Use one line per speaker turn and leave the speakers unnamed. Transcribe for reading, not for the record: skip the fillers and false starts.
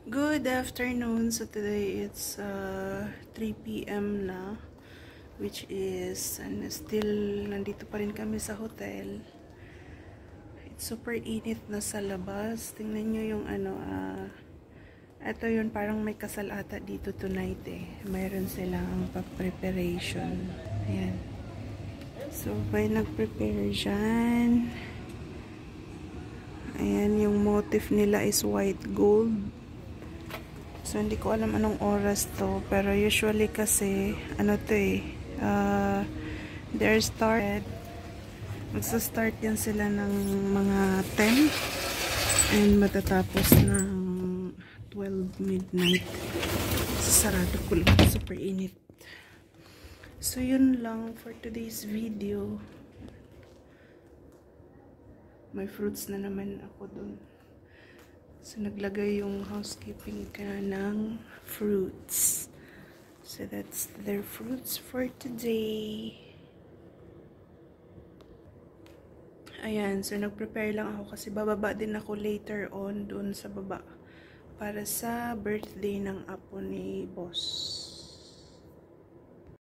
Good afternoon. So today it's 3 p.m. na, which is still nandito pa rin kami sa hotel. It's super init na sa labas. Tingnan nyo yung ito yun, parang may kasal ata dito tonight eh. Mayroon silang preparation. Ayan. So may nag-prepare dyan. Ayan, yung motif nila is white gold. So, hindi ko alam anong oras to. Pero usually kasi, they're started. Magsa-start yan sila ng mga 10. And matatapos ng 12 midnight. Sarado ko lang. Super init. So, yun lang for today's video. May fruits na naman ako dun. So, naglagay yung housekeeping ka ng fruits. So, that's their fruits for today. Ayan. So, nag-prepare lang ako kasi bababa din ako later on dun sa baba para sa birthday ng apo ni boss.